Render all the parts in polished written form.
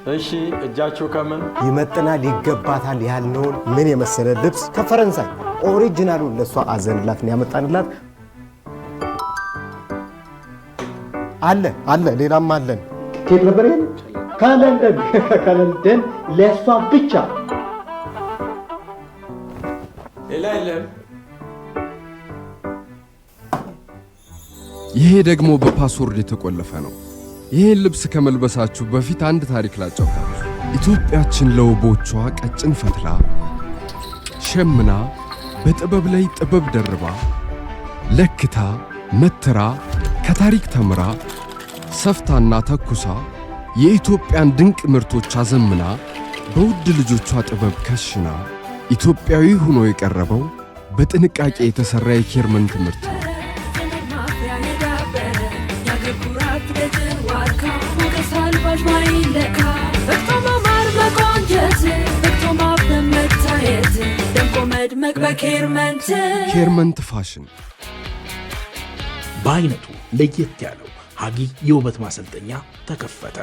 እሺ እጃችሁ ከምን ይመጥናል ይገባታል ያልነውን ምን የመሰለ ልብስ ከፈረንሳይ ኦሪጂናሉን ለሷ አዘንላት ነው ያመጣንላት። አለ ሌላም አለን። ከየት ነበር ይሄን? ከለንደን ለሷ ብቻ። ሌላ የለም። ይሄ ደግሞ በፓስወርድ የተቆለፈ ነው። ይሄን ልብስ ከመልበሳችሁ በፊት አንድ ታሪክ ላጫውታችሁ። ኢትዮጵያችን ለውቦቿ ቀጭን ፈትላ ሸምና በጥበብ ላይ ጥበብ ደርባ ለክታ መትራ ከታሪክ ተምራ ሰፍታና ተኩሳ የኢትዮጵያን ድንቅ ምርቶች አዘምና በውድ ልጆቿ ጥበብ ከሽና ኢትዮጵያዊ ሆኖ የቀረበው በጥንቃቄ የተሰራ የኬርመንት ምርት ነው። ኬርመንት ፋሽን በአይነቱ ለየት ያለው ሀጊ የውበት ማሰልጠኛ ተከፈተ።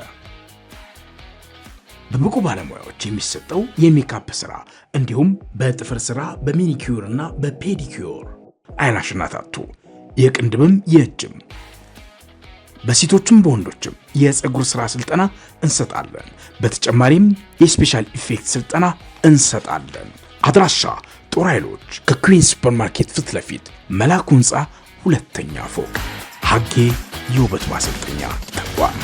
በብቁ ባለሙያዎች የሚሰጠው የሜካፕ ሥራ እንዲሁም በጥፍር ሥራ በሚኒኪዩር እና በፔዲኪዩር አይላሽና ታቱ የቅንድብም የእጅም በሴቶችም በወንዶችም የፀጉር ሥራ ስልጠና እንሰጣለን። በተጨማሪም የስፔሻል ኢፌክት ስልጠና እንሰጣለን። አድራሻ ጦር ኃይሎች ከኩዊን ሱፐርማርኬት ፊት ለፊት መላኩ ህንፃ ሁለተኛ ፎቅ ሀጌ የውበት ማሰልጠኛ ተቋም።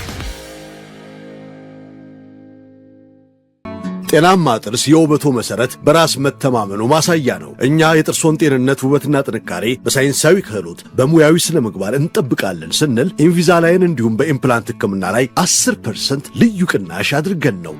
ጤናማ ጥርስ የውበቱ መሰረት በራስ መተማመኑ ማሳያ ነው። እኛ የጥርሶን ጤንነት ውበትና ጥንካሬ በሳይንሳዊ ክህሎት በሙያዊ ስነ ምግባር እንጠብቃለን ስንል ኢንቪዛላይን እንዲሁም በኢምፕላንት ህክምና ላይ 10% ልዩ ቅናሽ አድርገን ነው።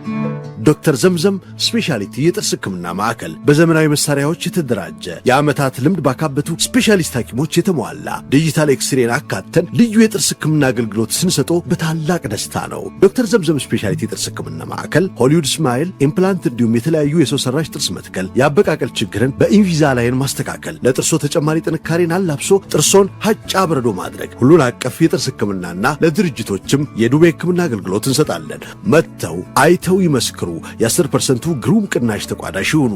ዶክተር ዘምዘም ስፔሻሊቲ የጥርስ ህክምና ማዕከል በዘመናዊ መሳሪያዎች የተደራጀ የዓመታት ልምድ ባካበቱ ስፔሻሊስት ሐኪሞች የተሟላ ዲጂታል ኤክስሬን አካተን ልዩ የጥርስ ህክምና አገልግሎት ስንሰጦ በታላቅ ደስታ ነው። ዶክተር ዘምዘም ስፔሻሊቲ የጥርስ ህክምና ማዕከል ሆሊውድ ስማይል ኢምፕላንት እንዲሁም የተለያዩ የሰው ሰራሽ ጥርስ መትከል፣ የአበቃቀል ችግርን በኢንቪዛላይን ማስተካከል፣ ለጥርሶ ተጨማሪ ጥንካሬን አላብሶ ጥርሶን ሀጫ በረዶ ማድረግ፣ ሁሉን አቀፍ የጥርስ ህክምናና ለድርጅቶችም የዱቤ ህክምና አገልግሎት እንሰጣለን። መጥተው አይተው ይመስክሩ። የ10% ግሩም ቅናሽ ተቋዳሽ ይሁኑ።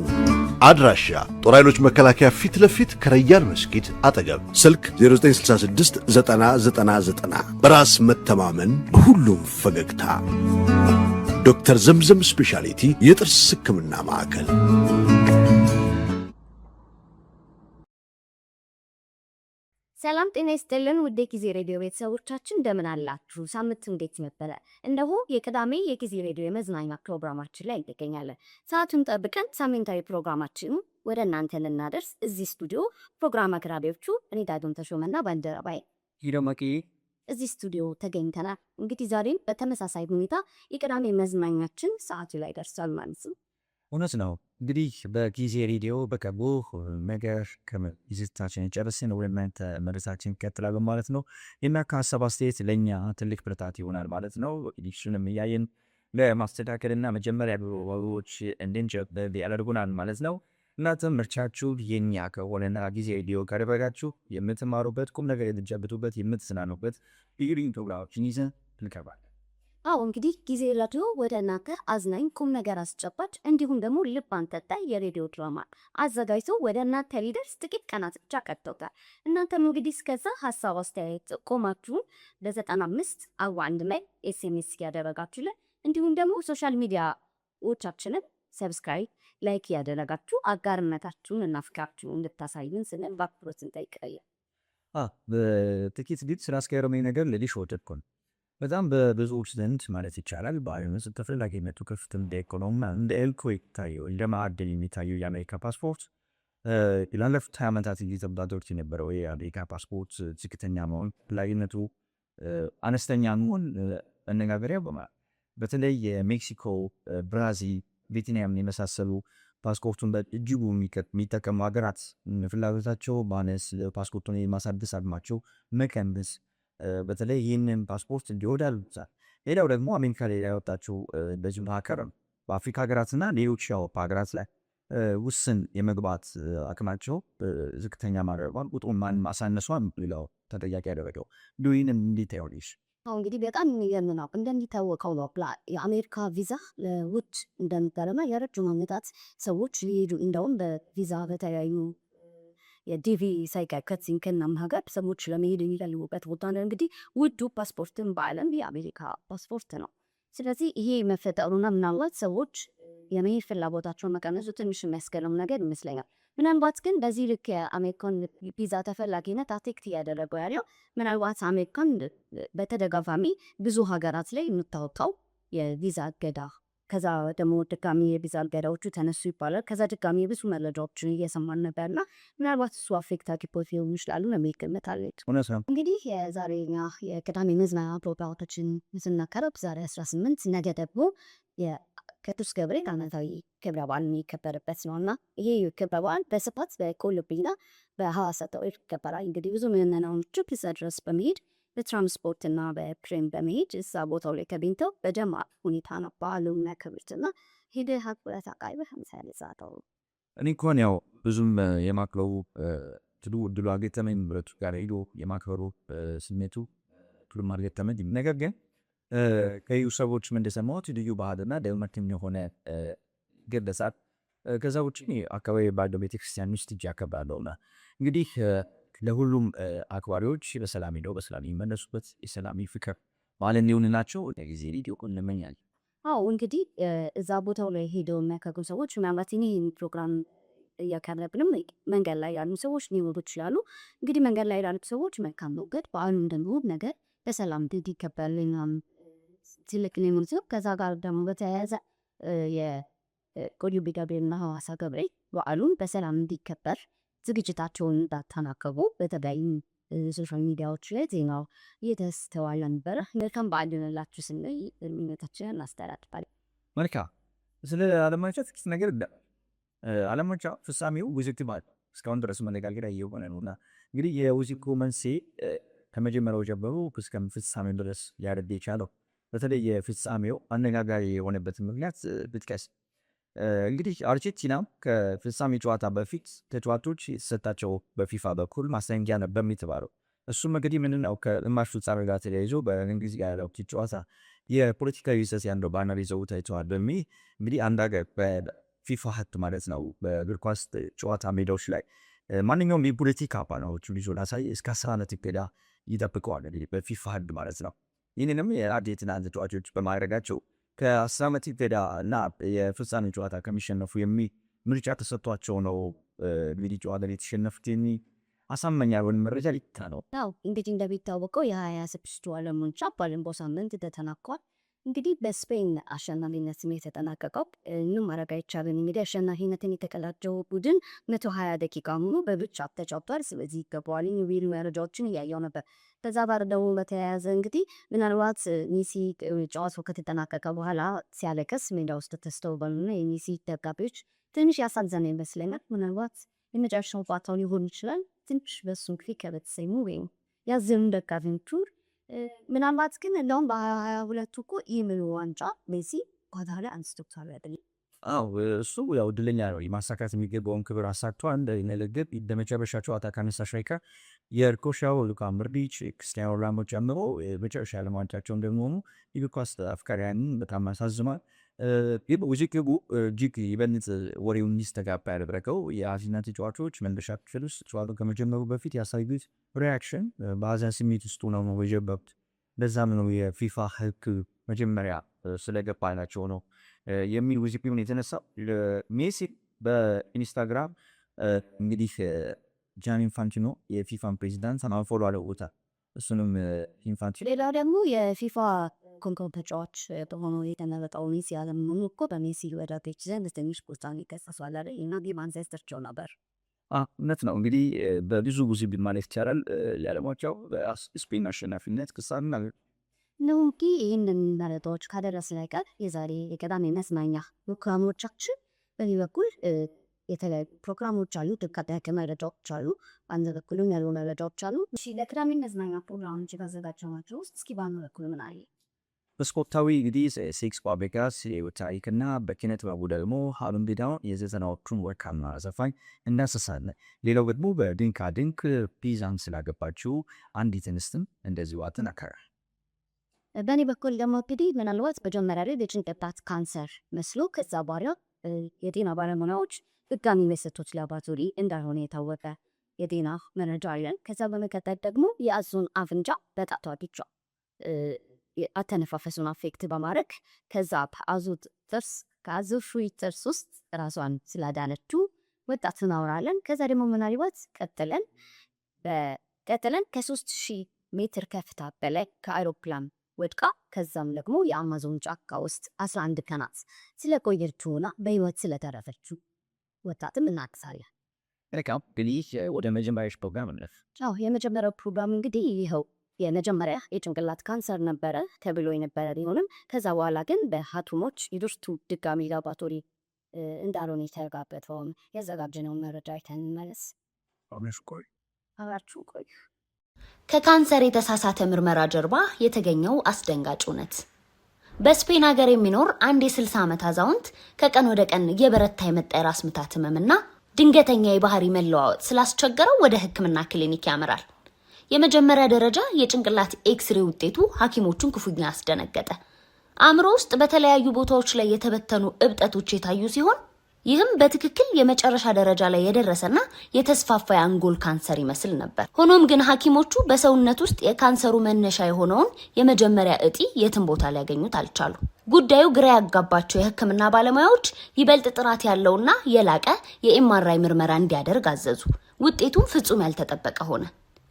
አድራሻ ጦር ኃይሎች መከላከያ ፊት ለፊት ከረያን መስጊድ አጠገብ፣ ስልክ 0966 9090። በራስ መተማመን በሁሉም ፈገግታ። ዶክተር ዘምዘም ስፔሻሊቲ የጥርስ ህክምና ማዕከል። ሰላም ጤና ይስጥልን ውድ የጊዜ ሬዲዮ ቤተሰቦቻችን እንደምን አላችሁ? ሳምንቱ እንዴት ነበረ? እነሆ የቅዳሜ የጊዜ ሬዲዮ የመዝናኛ ፕሮግራማችን ላይ እንገኛለን። ሰዓቱን ጠብቀን ሳምንታዊ ፕሮግራማችንን ወደ እናንተ ልናደርስ እዚህ ስቱዲዮ ፕሮግራም አቅራቢዎቹ እኔ ዳግም ተሾመና ባልደረባዬ ሂደመቂ እዚህ ስቱዲዮ ተገኝተናል። እንግዲህ ዛሬም በተመሳሳይ ሁኔታ የቅዳሜ መዝናኛችን ሰዓቱ ላይ ደርሷል ማለት ነው። እውነት ነው። እንግዲህ በጊዜ ሬዲዮ በቅርቡ ነገር ከዝግጅታችን ጨርሰን ወደ እናንተ መድረሳችን ይቀጥላል ማለት ነው። የእናንተ ሀሳብ አስተያየት ለእኛ ትልቅ ብርታት ይሆናል ማለት ነው። እሱንም እያየን ለማስተካከልና መጀመሪያ ወሮች እንድንጀምር ያደርጉናል ማለት ነው። እናንተም ምርጫችሁ የኛ ከሆነና ጊዜ ሬዲዮ ካደረጋችሁ የምትማሩበት ቁም ነገር የምትጨብጡበት የምትዝናኑበት ሪዲንግ ፕሮግራሞችን ይዘን እንቀርባለን። አዎ እንግዲህ ጊዜ ሬዲዮ ወደ እናንተ አዝናኝ ቁም ነገር አስጨባጭ እንዲሁም ደግሞ ልብ አንጠልጣይ የሬዲዮ ድራማ አዘጋጅቶ ወደ እናንተ ሊደርስ ጥቂት ቀናት ብቻ ቀርተውታል። እናንተም እንግዲህ እስከዛ ሀሳብ አስተያየት ቆማችሁን ለ9541 ላይ ኤስኤምኤስ ያደረጋችሁልን እንዲሁም ደግሞ ሶሻል ሚዲያዎቻችንን ሰብስክራይብ ላይክ ያደረጋችሁ አጋርነታችሁን እና ፍቅራችሁን እንድታሳዩን ስንል በአክብሮት እንጠይቃለን። በጥቂት ዲት ስላስገረመኝ ነገር ልልሽ ወደድኩኝ። በጣም በብዙዎች ዘንድ ማለት ይቻላል በዓለም ውስጥ ተፈላጊነቱ ከፍተኛ እንደ ኢኮኖሚ እንደ ኤልኮ ይታየው እንደ ማዕድን የሚታየው የአሜሪካ ፓስፖርት ላለፉት 20 ዓመታት እየተወዳደሩት የነበረው የአሜሪካ ፓስፖርት ዝቅተኛ መሆን ተፈላጊነቱ አነስተኛ መሆን መነጋገሪያ በማለት በተለይ የሜክሲኮ፣ ብራዚል፣ ቬትናም የመሳሰሉ ፓስፖርቱን በእጅጉ የሚጠቀሙ ሀገራት ፍላጎታቸው ማነስ ፓስፖርቱን የማሳደስ አቅማቸው መቀነስ በተለይ ይህንን ፓስፖርት እንዲወዳሉ ይዛል። ሌላው ደግሞ አሜሪካ ላይ ያወጣቸው በዚህ መካከል በአፍሪካ ሀገራትና ሌሎች የአውሮፓ ሀገራት ላይ ውስን የመግባት አቅማቸው ዝቅተኛ ማድረጓን ቁጥሩን ማሳነሷን ሌላው ተጠያቂ ያደረገው እንዲሁም እንዴት ያውልሽ እንግዲህ በጣም የሚገርም ነው። እንደሚታወቀው ነው የአሜሪካ ቪዛ ለውጭ እንደሚባለና የረጅም ዓመታት ሰዎች ሊሄዱ እንደውም በቪዛ በተለያዩ የዲቪ ሳይቀር ከዚህም ከናም ሀገር ሰዎች ለመሄድ የሚፈልጉበት ቦታ ነው። እንግዲህ ውዱ ፓስፖርትን በዓለም የአሜሪካ ፓስፖርት ነው። ስለዚህ ይሄ መፈጠሩና ምናልባት ሰዎች የመሄድ ፍላጎታቸውን መቀነሱ ትንሽ የሚያስገርም ነገር ይመስለኛል። ምናልባት ግን በዚህ ልክ የአሜሪካን ቪዛ ተፈላጊነት አፌክት እያደረገው ያለው ምናልባት አሜሪካን በተደጋጋሚ ብዙ ሀገራት ላይ የምታወጣው የቪዛ እገዳ ከዛ ደግሞ ድጋሚ የቪዛ እገዳዎቹ ተነሱ ይባላል። ከዛ ድጋሚ ብዙ መረጃዎችን እየሰማን ነበርና ምናልባት እሱ አፌክት አድርጎት ሊሆኑ ይችላሉ ነው የሚገመታለች። እንግዲህ የዛሬኛ የቅዳሜ መዝናኛ ፕሮግራማችን ስናቀርብ ዛሬ 18 ነገ ደግሞ የቅዱስ ገብርኤል ዓመታዊ ክብረ በዓል የሚከበርበት ነው እና ይሄ ክብረ በዓል በስፋት በኮልቤና በሐዋሳ ይከበራል። እንግዲህ ብዙ ምዕመናኖች እዛ ድረስ በመሄድ በትራንስፖርት እና በፕሌን በመሄድ እዛ ቦታው ላይ ተገኝተው በደማቅ ሁኔታ ነው በዓሉን የሚያከብሩት እና ሄደህ አክብረህ ታውቃለህ? ምሳሌ ዛተው እኔ እንኳን ያው ብዙም የማክበሩ እድሉ አልገጠመኝም። ብረቱ ጋር ሄዶ የማክበሩ ስሜቱ ሁሉም አልገጠመኝም። ነገር ግን ከዩ ሰዎች እንደሰማሁት ልዩ ባህልና ደመቅም የሆነ ገለጻት። ከዛ ውጭ አካባቢ ባለው ቤተክርስቲያን ውስጥ እጅ ያከብራለሁና እንግዲህ ለሁሉም አክባሪዎች በሰላም ሄደው በሰላም የሚመለሱበት የሰላም ፍቅር ማለት ሊሆንላቸው ጊዜ ሊዲዮ እንመኛል። እንግዲህ እዛ ቦታው ላይ ሄደው የሚያከብሩ ሰዎች ምናልባት ይህን ፕሮግራም እያቀረብንም መንገድ ላይ ያሉ ሰዎች ሊኖሩ ይችላሉ። እንግዲህ መንገድ ላይ ያሉ ሰዎች መልካም መንገድ በዓሉ እንደሚሆን ነገር በሰላም እንዲከበርልኝ ትልቅ ሊሆኑት ነው። ከዛ ጋር ደግሞ በተያያዘ የቆልቤ ገብርኤልና ሐዋሳ ገብርኤል በዓሉን በሰላም እንዲከበር ዝግጅታቸውን እንዳታናከቡ በተለያዩ ሶሻል ሚዲያዎች ላይ ዜናው እየተስተዋለ ነበረ። መልካም በዓል ይሁንላችሁ ስንል ምኞታችንን እናስተላልፋለን። መልካም። ስለ ዓለማቻ ጥቂት ነገር ዓለማቻ ፍጻሜው ውዝግብ አለ። እስካሁን ድረስ መነጋገሪያ እየሆነ ነውና እንግዲህ የውዝግቡ መንስኤ ከመጀመሪያው ጀምሮ እስከ ፍጻሜው ድረስ ሊያደርግ የቻለው በተለይ የፍጻሜው አነጋጋሪ የሆነበትን ምክንያት ብጥቀስ። እንግዲህ አርጀንቲና ከፍጻሜ ጨዋታ በፊት ተጫዋቾች የተሰጣቸው በፊፋ በኩል ማስጠንቀቂያ ነበር የሚባለው። እሱም እንግዲህ ምንድነው ከግማሽ ፍጻሜ ጋር ተያይዞ በእንግሊዝ ጋር ያለው ጨዋታ የፖለቲካዊ ይዘት ያለው ባነር ይዘው ታይተዋል በሚል እንግዲህ አንድ ሀገር በፊፋ ህግ ማለት ነው በእግር ኳስ ጨዋታ ሜዳዎች ላይ ማንኛውም የፖለቲካ ባነሮችን ይዞ ላሳይ እስከ 10 ዓመት እገዳ ይጠብቀዋል በፊፋ ህግ ማለት ነው። ይህንንም የአርጀንቲና ተጫዋቾች በማድረጋቸው ከ10 ዓመት እገዳ እና የፍጻሜ ጨዋታ ከሚሸነፉ ምርጫ ተሰጥቷቸው ነው እንግዲህ ጨዋታ ላይ የተሸነፉት አሳማኝ ያልሆነ መረጃ ሊታ ነው። እንግዲህ እንደሚታወቀው የ26ቱ ዓለም ዋንጫ ባለፈው ሳምንት ተጠናቋል። እንግዲህ በስፔን አሸናፊነት የተጠናቀቀው ምንም ማድረግ አይቻልም። እንግዲህ አሸናፊነትን የተቀዳጀው ቡድን 120 ደቂቃ ሙሉ በብቻ ተጫውቷል። ስለዚህ ይገባዋል የሚሉ መረጃዎችን እያየው ነበር። ከዛ ጋር ደግሞ በተያያዘ እንግዲህ ምናልባት ሜሲ ጨዋታው ከተጠናቀቀ በኋላ ሲያለቅስ ሜዳ ውስጥ ተስተውሏልና የሜሲ ደጋፊዎች ትንሽ ያሳዘነ ይመስለኛል። ምናልባት የመጨረሻው ጨዋታው ሊሆን ይችላል። ትንሽ በሱ እንግዲህ ከበተሰሙ ወይም ያዘኑ ደጋፊዎቹ ምናልባት ግን እንደውም በ22ቱ እኮ ይህን ዋንጫ ሜሲ ኳታር ላይ አንስቶታል አይደል? እሱ ያው ድለኛ ነው። የማሳካት የሚገባውን ክብር አሳክቷል። እንደነገር በመጨረሻ ጨዋታ ካነሳሽ አይቀር የርኮሻው ሉካ ሞድሪች ክርስቲያኖ ሮናልዶ ጨምሮ መጨረሻ ዓለም ዋንጫቸው እንደሚሆኑ የእግር ኳስ አፍቃሪያንን በጣም ያሳዝናል። ውዝግቡ እጅግ ይበልጥ ወሬውን እንዲስተጋባ ያደረገው የአርጀንቲና ተጫዋቾች መልበሻ ክፍል ውስጥ ጨዋታው ከመጀመሩ በፊት ያሳዩት ሪያክሽን በሀዘን ስሜት ውስጥ ነው የጀመሩት። ለዛም ነው የፊፋ ህግ መጀመሪያ ስለገባላቸው ነው የሚል ውዝግብ የተነሳው። ሜሲ በኢንስታግራም እንግዲህ ጃኒ ኢንፋንቲኖ የፊፋን ፕሬዚዳንት አንፎሎ አለውታል። እሱንም ኢንፋንቲኖ ሌላ ደግሞ የፊፋ ኮንኮን ተጫዋች በሆኑ የተመረጠው ሜሲ አለመሆኑ እኮ በሜሲ ወዳጆች ዘንድ ትንሽ ቁጣን ይከሰሷል አይደል? እና ማንቸስተር ነበር። እውነት ነው። እንግዲህ በብዙ ውዝግብ ማለት ይቻላል ለዓለማቸው በስፔን አሸናፊነት ክሳና ነው። እንግዲህ ይህንን መረጃዎች ካደረስን አይቀር የዛሬ የቅዳሜ መዝናኛ ፕሮግራሞቻችን በዚህ በኩል የተለያዩ ፕሮግራሞች አሉ። ተከታታይ መረጃዎች አሉ። አንድ በኩልም ያሉ መረጃዎች አሉ። እሺ ለቅዳሜ መዝናኛ ፕሮግራሞች ካዘጋጀናቸው ውስጥ እስኪ ባኑ በኩል ምን አለ? በስፖርታዊ እንግዲህ ሴክስ ፋብሪካስ የህይወት ታሪክና በኪነ ጥበቡ ደግሞ ሃሩን ቢዳውን የ90ዎቹን ወርቃማ ዘፋኝ እናስሳለን። ሌላው ደግሞ በድንካ ድንክ ፒዛን ስላገባችው አንዲት እንስትም እንደዚሁ አጠናከረ። በእኔ በኩል ደግሞ እንግዲህ ምናልባት መጀመሪያ ላይ የጭንቅላት ካንሰር መስሎ ከዛ በኋላ የጤና ባለሙያዎች ድጋሚ የሰጡት ላቦራቶሪ እንዳልሆነ የታወቀ የጤና መረጃ አለን። ከዛ በመቀጠል ደግሞ የአዞን አፍንጫ በጣቷ ብቻ አተነፋፈሱን አፌክት በማድረግ ከዛ ከአዞ ሹይ ጥርስ ውስጥ ራሷን ስላዳነችው ወጣት እናወራለን። ከዛ ደግሞ ምናልባት ቀጥለን ከ3000 ሜትር ከፍታ በላይ ከአይሮፕላን ወድቃ ከዛም ደግሞ የአማዞን ጫካ ውስጥ 11 ቀናት ስለቆየችውና በህይወት ስለተረፈችው ወጣትም እናቅሳለን። መልካም እንግዲህ ወደ መጀመሪያሽ ፕሮግራም እንለፍ። የመጀመሪያው ፕሮግራም እንግዲህ ይኸው የመጀመሪያ የጭንቅላት ካንሰር ነበረ ተብሎ የነበረ ቢሆንም ከዛ በኋላ ግን በሐኪሞች የድርቱ ድጋሚ ላቦራቶሪ እንዳልሆነ የተረጋገጠውን ያዘጋጀነውን መረጃ አይተን እንመለስ። አብራችሁ ቆዩ። ከካንሰር የተሳሳተ ምርመራ ጀርባ የተገኘው አስደንጋጭ እውነት። በስፔን ሀገር የሚኖር አንድ የ60 ዓመት አዛውንት ከቀን ወደ ቀን እየበረታ የመጣ የራስ ምታት ህመምና ድንገተኛ የባህሪ መለዋወጥ ስላስቸገረው ወደ ሕክምና ክሊኒክ ያመራል። የመጀመሪያ ደረጃ የጭንቅላት ኤክስሬ ውጤቱ ሐኪሞቹን ክፉኛ አስደነገጠ። አእምሮ ውስጥ በተለያዩ ቦታዎች ላይ የተበተኑ እብጠቶች የታዩ ሲሆን ይህም በትክክል የመጨረሻ ደረጃ ላይ የደረሰና የተስፋፋ የአንጎል ካንሰር ይመስል ነበር። ሆኖም ግን ሐኪሞቹ በሰውነት ውስጥ የካንሰሩ መነሻ የሆነውን የመጀመሪያ እጢ የትም ቦታ ሊያገኙት አልቻሉ። ጉዳዩ ግራ ያጋባቸው የሕክምና ባለሙያዎች ይበልጥ ጥራት ያለውና የላቀ የኤምአርአይ ምርመራ እንዲያደርግ አዘዙ። ውጤቱም ፍጹም ያልተጠበቀ ሆነ።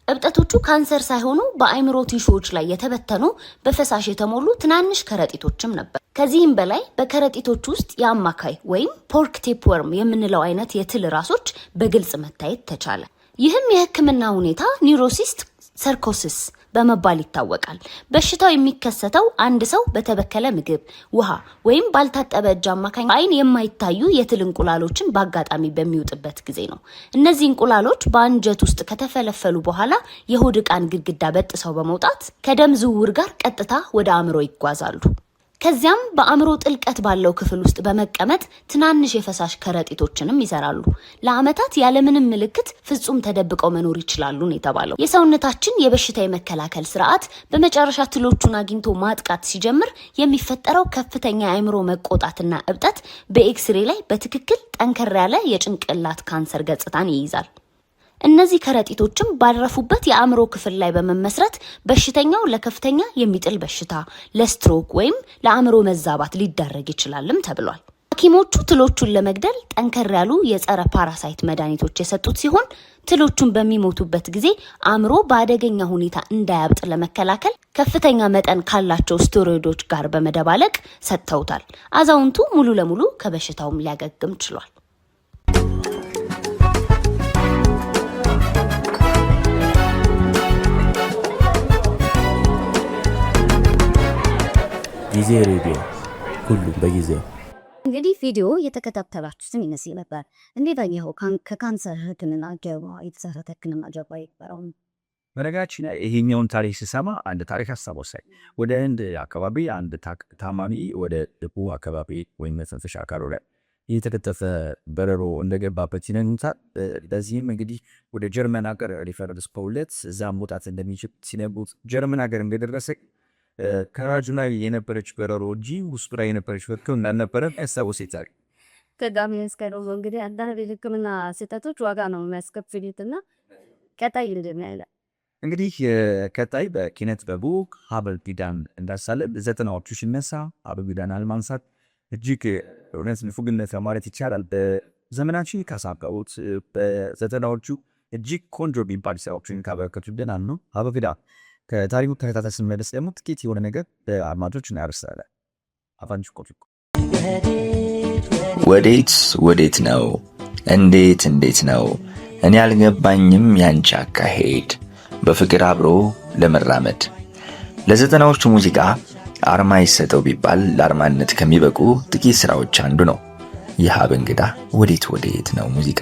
እብጠቶቹ ካንሰር ሳይሆኑ በአእምሮ ቲሹዎች ላይ የተበተኑ በፈሳሽ የተሞሉ ትናንሽ ከረጢቶችም ነበር። ከዚህም በላይ በከረጢቶች ውስጥ የአማካይ ወይም ፖርክ ቴፕወርም የምንለው አይነት የትል ራሶች በግልጽ መታየት ተቻለ። ይህም የህክምና ሁኔታ ኒውሮሲስት ሰርኮሲስ በመባል ይታወቃል። በሽታው የሚከሰተው አንድ ሰው በተበከለ ምግብ፣ ውሃ ወይም ባልታጠበ እጅ አማካኝ አይን የማይታዩ የትል እንቁላሎችን በአጋጣሚ በሚውጥበት ጊዜ ነው። እነዚህ እንቁላሎች በአንጀት ውስጥ ከተፈለፈሉ በኋላ የሆድ ዕቃን ግድግዳ በጥሰው በመውጣት ከደም ዝውውር ጋር ቀጥታ ወደ አእምሮ ይጓዛሉ። ከዚያም በአእምሮ ጥልቀት ባለው ክፍል ውስጥ በመቀመጥ ትናንሽ የፈሳሽ ከረጢቶችንም ይሰራሉ። ለዓመታት ያለምንም ምልክት ፍጹም ተደብቀው መኖር ይችላሉ ነው የተባለው። የሰውነታችን የበሽታ የመከላከል ስርዓት በመጨረሻ ትሎቹን አግኝቶ ማጥቃት ሲጀምር የሚፈጠረው ከፍተኛ የአእምሮ መቆጣትና እብጠት በኤክስሬ ላይ በትክክል ጠንከር ያለ የጭንቅላት ካንሰር ገጽታን ይይዛል። እነዚህ ከረጢቶችም ባረፉበት የአእምሮ ክፍል ላይ በመመስረት በሽተኛው ለከፍተኛ የሚጥል በሽታ፣ ለስትሮክ ወይም ለአእምሮ መዛባት ሊዳረግ ይችላልም ተብሏል። ሐኪሞቹ ትሎቹን ለመግደል ጠንከር ያሉ የጸረ ፓራሳይት መድኃኒቶች የሰጡት ሲሆን ትሎቹን በሚሞቱበት ጊዜ አእምሮ በአደገኛ ሁኔታ እንዳያብጥ ለመከላከል ከፍተኛ መጠን ካላቸው ስቴሮይዶች ጋር በመደባለቅ ሰጥተውታል። አዛውንቱ ሙሉ ለሙሉ ከበሽታውም ሊያገግም ችሏል። ጊዜ ሬዲዮ ሁሉም በጊዜው። እንግዲህ ቪዲዮ የተከታተላችሁትን ይመስል ነበር። እንዴት አየኸው? ከካንሰር ሕክምና ጀርባ የተሳሳተ ሕክምና ጀርባ ይባላል። በነገራችን ላይ ይሄኛውን ታሪክ ስሰማ አንድ ታሪክ አስታወሰኝ። ወደ ህንድ አካባቢ አንድ ታማሚ ወደ ልቡ አካባቢ ወይም መተንፈሻ አካሉ ላይ የተከተፈ በረሮ እንደገባበት ይነግሩታል። ለዚህም እንግዲህ ወደ ጀርመን ሀገር ሪፈረንስ ፖለት እዛ መውጣት እንደሚችል ሲነግሩት ጀርመን ሀገር እንደደረሰ ከራጁ ላይ የነበረች በረሮ እንጂ ውስጡ ላይ የነበረች በርከው እንዳልነበረ ያስታወሰ ይታል። ከዳም ያስከረው እንግዲህ አንዳንድ ህክምና ስህተቶች ዋጋ ነው የሚያስከፍሉትና ቀጣይ እንደሚያለ እንግዲህ ቀጣይ በኪነት በቡክ ሀብል ቢዳን እንዳሳለ ዘጠናዎቹ ሲነሳ ሀብል ቢዳን አልማንሳት እጅግ እውነት ንፉግነት ማለት ይቻላል። በዘመናችን ካሳቀውት በዘጠናዎቹ እጅግ ቆንጆ ቢባል ሰዎችን ካበረከቱልን አንዱ ሀብል ቢዳን። ከታሪኩ ተከታታይ ስንመለስ ደግሞ ጥቂት የሆነ ነገር በአድማጮች እናያርሳለን። አፋንጭ ቆጥቁ ወዴት ነው? እንዴት ነው? እኔ አልገባኝም ያንቺ አካሄድ በፍቅር አብሮ ለመራመድ። ለዘጠናዎቹ ሙዚቃ አርማ ይሰጠው ቢባል ለአርማነት ከሚበቁ ጥቂት ስራዎች አንዱ ነው የሀብ እንግዳ ወዴት ነው ሙዚቃ።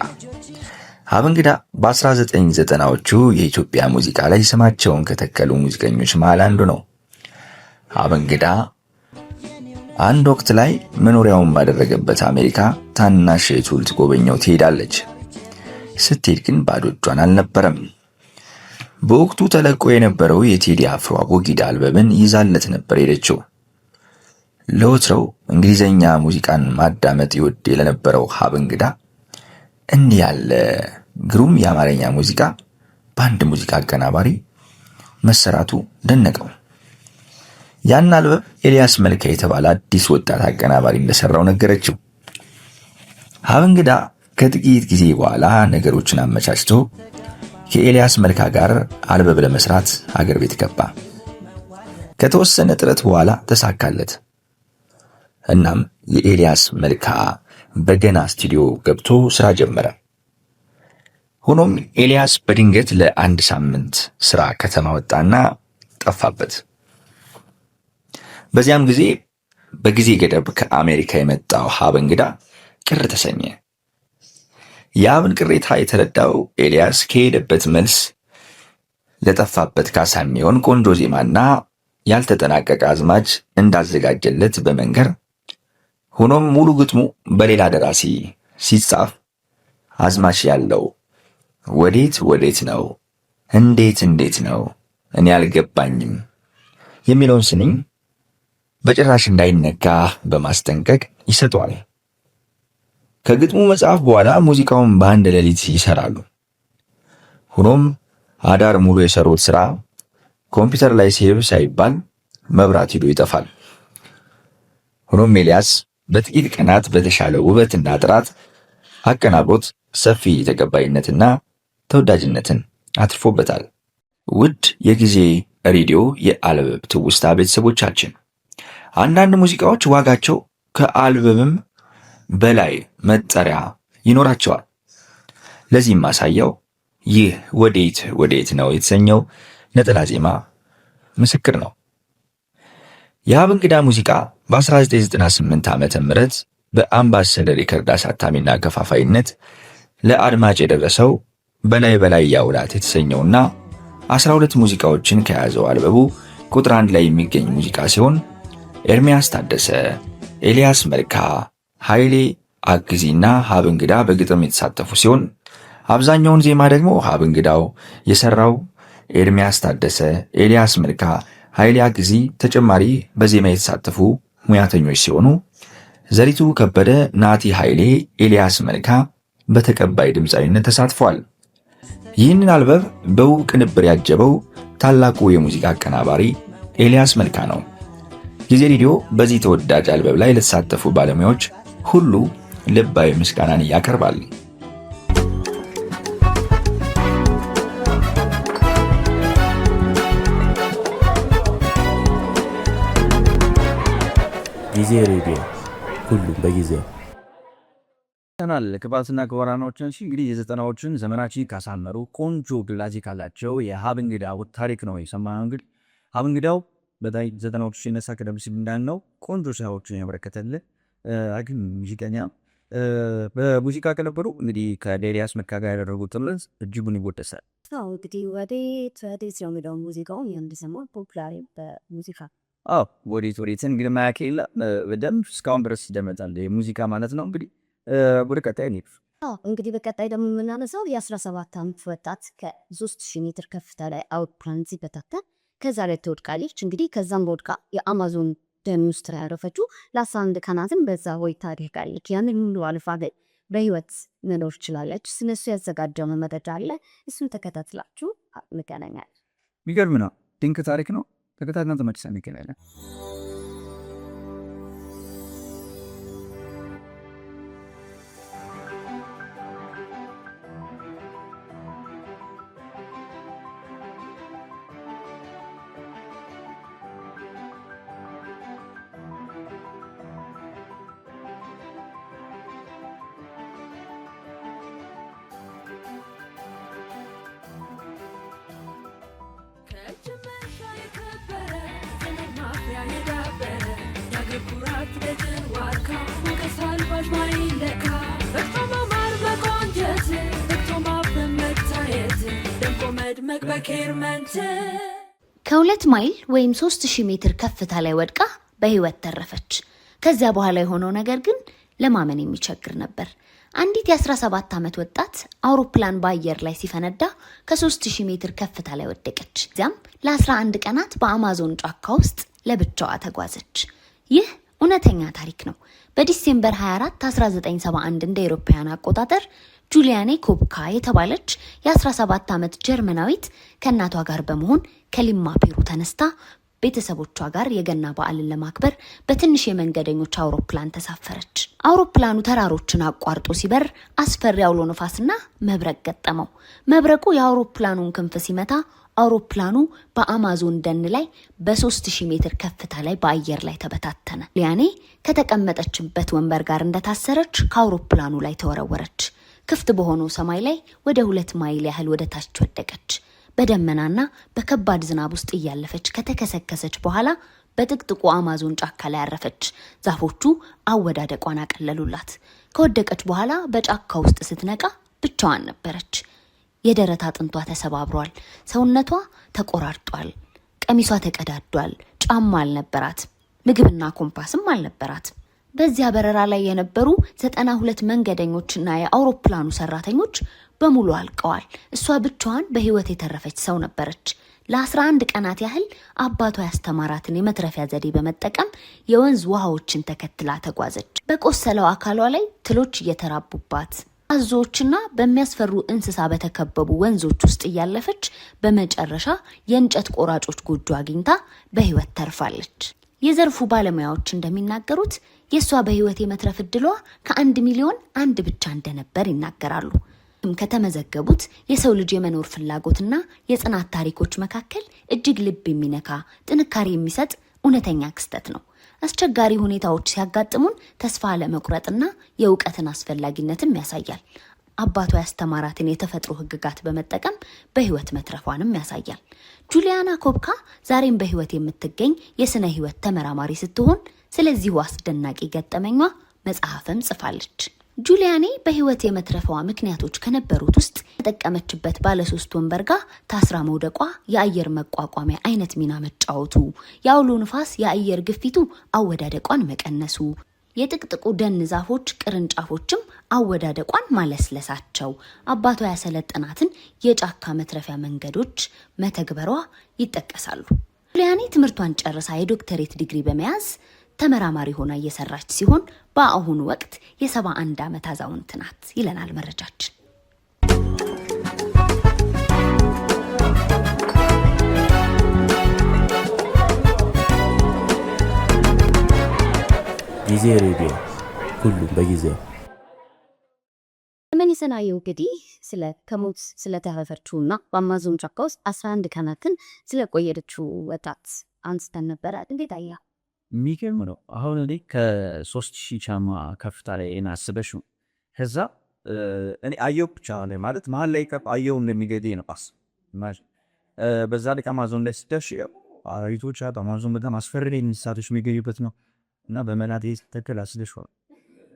ሀብ እንግዳ በ1990ዎቹ የኢትዮጵያ ሙዚቃ ላይ ስማቸውን ከተከሉ ሙዚቀኞች መሃል አንዱ ነው። ሀብ እንግዳ አንድ ወቅት ላይ መኖሪያውን ባደረገበት አሜሪካ ታናሽ እህቱ ልትጎበኘው ትሄዳለች። ስትሄድ ግን ባዶ እጇን አልነበረም። በወቅቱ ተለቆ የነበረው የቴዲ አፍሮ አቦጊዳ አልበምን ይዛለት ነበር ሄደችው። ለወትሮው እንግሊዘኛ ሙዚቃን ማዳመጥ ይወድ ለነበረው ሀብንግዳ እንዲህ ያለ ግሩም የአማርኛ ሙዚቃ በአንድ ሙዚቃ አቀናባሪ መሰራቱ ደነቀው። ያን አልበም ኤልያስ መልካ የተባለ አዲስ ወጣት አቀናባሪ እንደሰራው ነገረችው። ሀብንግዳ ከጥቂት ጊዜ በኋላ ነገሮችን አመቻችቶ ከኤልያስ መልካ ጋር አልበም ለመስራት ሀገር ቤት ገባ። ከተወሰነ ጥረት በኋላ ተሳካለት። እናም የኤልያስ መልካ በገና ስቱዲዮ ገብቶ ስራ ጀመረ። ሆኖም ኤልያስ በድንገት ለአንድ ሳምንት ስራ ከተማ ወጣና ጠፋበት። በዚያም ጊዜ በጊዜ ገደብ ከአሜሪካ የመጣው ሀብንግዳ ቅር ተሰኘ። የሀብን ቅሬታ የተረዳው ኤልያስ ከሄደበት መልስ ለጠፋበት ካሳ የሚሆን ቆንጆ ዜማና ያልተጠናቀቀ አዝማች እንዳዘጋጀለት በመንገር ሆኖም ሙሉ ግጥሙ በሌላ ደራሲ ሲጻፍ አዝማች ያለው ወዴት ወዴት ነው እንዴት እንዴት ነው እኔ አልገባኝም የሚለውን ስንኝ በጭራሽ እንዳይነካ በማስጠንቀቅ ይሰጠዋል። ከግጥሙ መጽሐፍ በኋላ ሙዚቃውን በአንድ ሌሊት ይሰራሉ። ሆኖም አዳር ሙሉ የሰሩት ስራ ኮምፒውተር ላይ ሴቭ ሳይባል መብራት ሄዶ ይጠፋል። ሆኖም ኤልያስ በጥቂት ቀናት በተሻለ ውበትና ጥራት አቀናብሮት ሰፊ ተቀባይነትና ተወዳጅነትን አትርፎበታል። ውድ የጊዜ ሬዲዮ የአልበም ትውስታ ቤተሰቦቻችን አንዳንድ ሙዚቃዎች ዋጋቸው ከአልበምም በላይ መጠሪያ ይኖራቸዋል። ለዚህም ማሳያው ይህ ወዴት ወዴት ነው የተሰኘው ነጠላ ዜማ ምስክር ነው። የሀብንግዳ ሙዚቃ በ1998 ዓመተ ምህረት በአምባሰደር ሪከርድ አሳታሚና ከፋፋይነት ለአድማጭ የደረሰው በላይ ያውላት የተሰኘውና 12 ሙዚቃዎችን ከያዘው አልበሙ ቁጥር 1 ላይ የሚገኝ ሙዚቃ ሲሆን ኤርሚያስ ታደሰ፣ ኤልያስ መልካ፣ ኃይሌ አግዚና ሀብንግዳ በግጥም የተሳተፉ ሲሆን አብዛኛውን ዜማ ደግሞ ሀብንግዳው የሰራው ኤርሚያስ ታደሰ፣ ኤልያስ መልካ፣ ኃይሌ አግዚ ተጨማሪ በዜማ የተሳተፉ ሙያተኞች ሲሆኑ ዘሪቱ ከበደ፣ ናቲ ኃይሌ፣ ኤልያስ መልካ በተቀባይ ድምፃዊነት ተሳትፏል። ይህንን አልበም በውብ ቅንብር ያጀበው ታላቁ የሙዚቃ አቀናባሪ ኤልያስ መልካ ነው። ጊዜ ሬዲዮ በዚህ ተወዳጅ አልበም ላይ ለተሳተፉ ባለሙያዎች ሁሉ ልባዊ ምስጋናን ያቀርባል። ጊዜ ሬዲዮ ሁሉም በጊዜው ተናል ክባትና ክቡራኖችን እንግዲህ የዘጠናዎችን ዘመናችን ካሳመሩ ቆንጆ ግላዚ ካላቸው የሀብንግዳ ታሪክ ነው የሰማነው። እንግዲህ ሀብንግዳው በታይ ዘጠናዎቹ ሲነሳ ቀደም ሲል እንዳልነው ቆንጆ ስራዎችን ያበረከተልን አግን ሙዚቀኛ በሙዚቃ ከነበሩ እንግዲህ ከኤልያስ መልካ ጋር ያደረጉት ጥምረት እጅጉን ይወደሳል። እንግዲህ ወዴት ወዴት ነው የሚለው ሙዚቃውን የአንድሰማ ፖፑላር በሙዚቃ ወዴት ወዴትን እንግዲህ ማያኬላ በደንብ እስካሁን ድረስ ይደመጣል የሙዚቃ ማለት ነው። እንግዲህ ወደ ቀጣይ ነው እንግዲህ በቀጣይ ደግሞ የምናነሳው የ17 ዓመት ወጣት ከ3000 ሜትር ከፍታ ላይ አውሮፕላን ሲበታተን ከዛ ላይ ትወድቃለች። እንግዲህ ከዛም ወድቃ የአማዞን ደን ውስጥ ያረፈችው ለ11 ቀናትን በዛ ወይታ አድርጋለች። ያንን ሁሉ አልፋ በህይወት መኖር ችላለች። ስለሱ ያዘጋጀው መረጃ አለ። እሱን ተከታትላችሁ እንገናኛለን። የሚገርም ነው። ድንቅ ታሪክ ነው። ተከታትለን ተመልሰን እንገናኛለን። ከ2 ማይል ወይም 3000 ሜትር ከፍታ ላይ ወድቃ በህይወት ተረፈች። ከዚያ በኋላ የሆነው ነገር ግን ለማመን የሚቸግር ነበር። አንዲት የ17 ዓመት ወጣት አውሮፕላን በአየር ላይ ሲፈነዳ ከ3000 ሜትር ከፍታ ላይ ወደቀች። እዚያም ለ11 ቀናት በአማዞን ጫካ ውስጥ ለብቻዋ ተጓዘች። ይህ እውነተኛ ታሪክ ነው። በዲሴምበር 24 1971 እንደ አውሮፓውያን አቆጣጠር ጁሊያኔ ኮብካ የተባለች የ17 ዓመት ጀርመናዊት ከእናቷ ጋር በመሆን ከሊማ ፔሩ ተነስታ ቤተሰቦቿ ጋር የገና በዓልን ለማክበር በትንሽ የመንገደኞች አውሮፕላን ተሳፈረች። አውሮፕላኑ ተራሮችን አቋርጦ ሲበር አስፈሪ አውሎ ነፋስና መብረቅ ገጠመው። መብረቁ የአውሮፕላኑን ክንፍ ሲመታ አውሮፕላኑ በአማዞን ደን ላይ በ3000 ሜትር ከፍታ ላይ በአየር ላይ ተበታተነ። ጁሊያኔ ከተቀመጠችበት ወንበር ጋር እንደታሰረች ከአውሮፕላኑ ላይ ተወረወረች። ክፍት በሆነው ሰማይ ላይ ወደ 2 ማይል ያህል ወደ ታች ወደቀች። በደመናና በከባድ ዝናብ ውስጥ እያለፈች ከተከሰከሰች በኋላ በጥቅጥቁ አማዞን ጫካ ላይ አረፈች። ዛፎቹ አወዳደቋን አቀለሉላት። ከወደቀች በኋላ በጫካ ውስጥ ስትነቃ ብቻዋን ነበረች። የደረት አጥንቷ ተሰባብሯል። ሰውነቷ ተቆራርጧል። ቀሚሷ ተቀዳዷል። ጫማ አልነበራት። ምግብና ኮምፓስም አልነበራት። በዚያ በረራ ላይ የነበሩ 92 መንገደኞችና የአውሮፕላኑ ሰራተኞች በሙሉ አልቀዋል። እሷ ብቻዋን በህይወት የተረፈች ሰው ነበረች። ለ11 ቀናት ያህል አባቷ ያስተማራትን የመትረፊያ ዘዴ በመጠቀም የወንዝ ውሃዎችን ተከትላ ተጓዘች። በቆሰለው አካሏ ላይ ትሎች እየተራቡባት አዞዎችና በሚያስፈሩ እንስሳ በተከበቡ ወንዞች ውስጥ እያለፈች በመጨረሻ የእንጨት ቆራጮች ጎጆ አግኝታ በህይወት ተርፋለች። የዘርፉ ባለሙያዎች እንደሚናገሩት የሷ በህይወት የመትረፍ እድሏ ከ1 ሚሊዮን አንድ ብቻ እንደነበር ይናገራሉ። ከተመዘገቡት የሰው ልጅ የመኖር ፍላጎትና የጽናት ታሪኮች መካከል እጅግ ልብ የሚነካ ጥንካሬ የሚሰጥ እውነተኛ ክስተት ነው። አስቸጋሪ ሁኔታዎች ሲያጋጥሙን ተስፋ አለመቁረጥና የእውቀትን አስፈላጊነትም ያሳያል። አባቷ ያስተማራትን የተፈጥሮ ህግጋት በመጠቀም በህይወት መትረፏንም ያሳያል። ጁሊያና ኮብካ ዛሬም በህይወት የምትገኝ የስነ ህይወት ተመራማሪ ስትሆን ስለዚሁ አስደናቂ ገጠመኟ መጽሐፍም ጽፋለች። ጁሊያኔ በህይወት የመትረፏ ምክንያቶች ከነበሩት ውስጥ ተጠቀመችበት ባለ3 ወንበር ጋር ታስራ መውደቋ፣ የአየር መቋቋሚያ አይነት ሚና መጫወቱ፣ የአውሎ ንፋስ የአየር ግፊቱ አወዳደቋን መቀነሱ፣ የጥቅጥቁ ደን ዛፎች ቅርንጫፎችም አወዳደቋን ማለስለሳቸው፣ አባቷ ያሰለጠናትን የጫካ መትረፊያ መንገዶች መተግበሯ ይጠቀሳሉ። ጁሊያኔ ትምህርቷን ጨርሳ የዶክተሬት ዲግሪ በመያዝ ተመራማሪ ሆና እየሰራች ሲሆን በአሁኑ ወቅት የ71 ዓመት አዛውንት ናት ይለናል መረጃችን። ጊዜ ሬዲዮ ሁሉም በጊዜው። ምን ይሰናየው እንግዲህ ስለ ከሞት ስለተረፈችውና በአማዞን ጫካ ውስጥ 11 ቀናትን ስለቆየችው ወጣት አንስተን ነበረ። እንዴት አያ? የሚገርም ነው። አሁን እኔ ከ3000 ጫማ ከፍታ ላይ እናስበሽ ነው። ከዛ እኔ አየው ብቻ ነው ማለት መሀል ላይ አየው እንደሚገድ ነው ፓስ ማለት በዛ ላይ አማዞን ላይ ስትደርሽ አሪቶች አማዞን በጣም አስፈሪ እንስሳቶች የሚገኙበት ነው እና በመናቴ ተከላ አስደሽው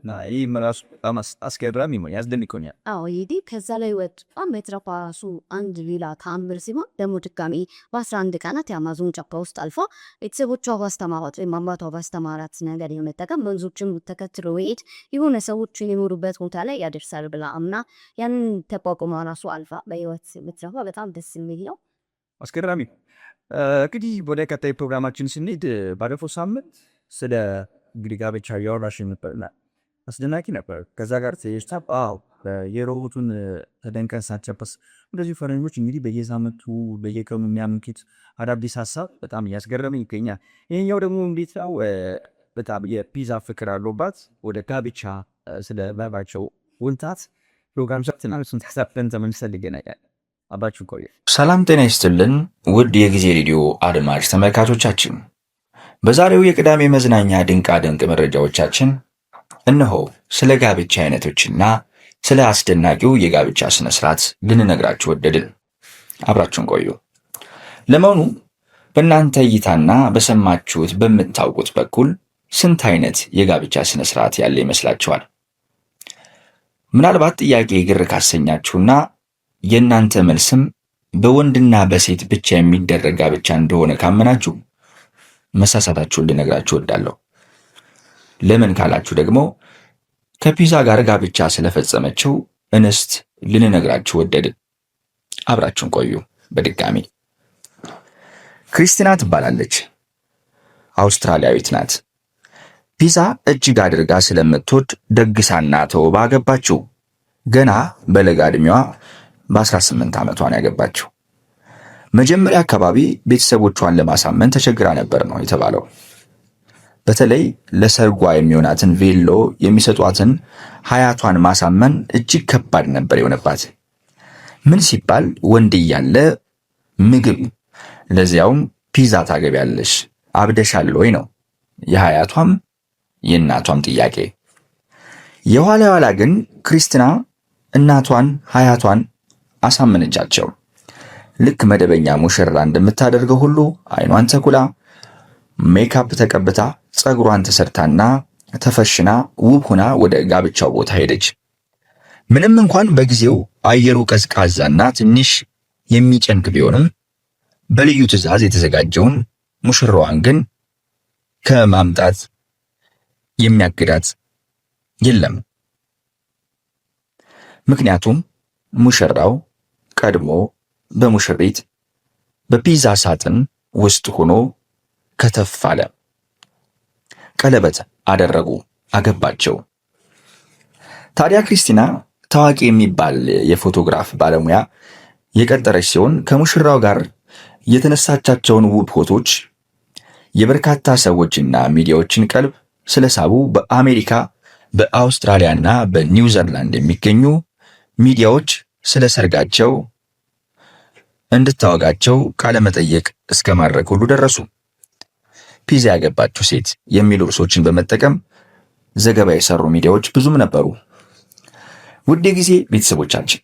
እና ይህ መራሱ በጣም አስገራሚ ነው፣ ያስደንቆኛል። አዎ ይዲ ከዛ ላይ ወጥ መትረፋሱ አንድ ሌላ ተአምር ሲሆን ደግሞ ድጋሚ በ11 ቀናት የአማዞን ጫካ ውስጥ አልፋ ቤተሰቦቿ ባስተማሯት ወይም አባቷ ባስተማራት ነገር የመጠቀም መንዞችን ተከትሎ ወይት የሆነ ሰዎች የሚኖሩበት ቦታ ላይ ያደርሳል ብላ አምና ያንን ተቋቁማ ራሱ አልፋ በህይወት መትረፏ በጣም ደስ የሚል ነው፣ አስገራሚ። እንግዲህ ወደ ቀጣይ ፕሮግራማችን ስንሄድ ባለፈው ሳምንት ስለ እንግዲህ ጋብቻ ያወራሽ ነበርና አስደናቂ ነበር። ከዛ ጋር ተይስታብ የሮቦቱን ተደንቀን ሳቸበስ እንደዚህ ፈረንጆች እንግዲህ በየሳምንቱ በየቀኑ የሚያምንኪት አዳዲስ ሀሳብ በጣም እያስገረመኝ ይገኛል። ይሄኛው ደግሞ እንዴት ነው በጣም የፒዛ ፍቅር አለባት ወደ ጋብቻ ስለ ባባቸው ውንታት ፕሮግራም ሰርተናል። እሱን ተሳትፈን ተመልሰን እንገናኛለን። አባችሁ ቆዩ። ሰላም ጤና ይስጥልን ውድ የጊዜ ሬዲዮ አድማጭ ተመልካቾቻችን፣ በዛሬው የቅዳሜ መዝናኛ ድንቃ ድንቅ መረጃዎቻችን እነሆ ስለ ጋብቻ አይነቶችና ስለ አስደናቂው የጋብቻ ስነ ስርዓት ልንነግራችሁ ወደድን። አብራችሁን ቆዩ። ለመሆኑ በእናንተ እይታና በሰማችሁት በምታውቁት በኩል ስንት አይነት የጋብቻ ስነ ስርዓት ያለ ይመስላችኋል? ምናልባት ጥያቄ ግር ካሰኛችሁና የእናንተ መልስም በወንድና በሴት ብቻ የሚደረግ ጋብቻ እንደሆነ ካመናችሁ መሳሳታችሁን ልነግራችሁ ወዳለሁ። ለምን ካላችሁ ደግሞ ከፒዛ ጋር ጋብቻ ስለፈጸመችው እንስት ልንነግራችሁ ወደድን። አብራችሁን ቆዩ። በድጋሚ ክሪስቲና ትባላለች። አውስትራሊያዊት ናት። ፒዛ እጅግ አድርጋ ስለምትወድ ደግሳና ተውባ አገባችው። ገና በለጋ ዕድሜዋ በ18 ዓመቷን ያገባችው። መጀመሪያ አካባቢ ቤተሰቦቿን ለማሳመን ተቸግራ ነበር ነው የተባለው። በተለይ ለሰርጓ የሚሆናትን ቬሎ የሚሰጧትን ሀያቷን ማሳመን እጅግ ከባድ ነበር የሆነባት። ምን ሲባል ወንድ እያለ ምግብ ለዚያውም ፒዛ ታገቢያለሽ አብደሻል ወይ ነው የሀያቷም የእናቷም ጥያቄ። የኋላ ኋላ ግን ክሪስቲና እናቷን ሀያቷን አሳመነቻቸው። ልክ መደበኛ ሙሽራ እንደምታደርገው ሁሉ አይኗን ተኩላ ሜካፕ ተቀብታ ጸጉሯን ተሰርታና ተፈሽና ውብ ሆና ወደ ጋብቻው ቦታ ሄደች። ምንም እንኳን በጊዜው አየሩ ቀዝቃዛና ትንሽ የሚጨንቅ ቢሆንም በልዩ ትዕዛዝ የተዘጋጀውን ሙሽራዋን ግን ከማምጣት የሚያግዳት የለም። ምክንያቱም ሙሽራው ቀድሞ በሙሽሪት በፒዛ ሳጥን ውስጥ ሆኖ ከተፍ አለ። ቀለበት አደረጉ፣ አገባቸው። ታዲያ ክሪስቲና ታዋቂ የሚባል የፎቶግራፍ ባለሙያ የቀጠረች ሲሆን ከሙሽራው ጋር የተነሳቻቸውን ውብ ፎቶች የበርካታ ሰዎችና ሚዲያዎችን ቀልብ ስለሳቡ በአሜሪካ በአውስትራሊያና በኒውዚላንድ የሚገኙ ሚዲያዎች ስለ ሰርጋቸው እንድታወጋቸው ቃለ መጠየቅ እስከ ማድረግ ሁሉ ደረሱ። ፒዛ ያገባችው ሴት የሚሉ ርዕሶችን በመጠቀም ዘገባ የሰሩ ሚዲያዎች ብዙም ነበሩ። ውድ ጊዜ ቤተሰቦቻችን፣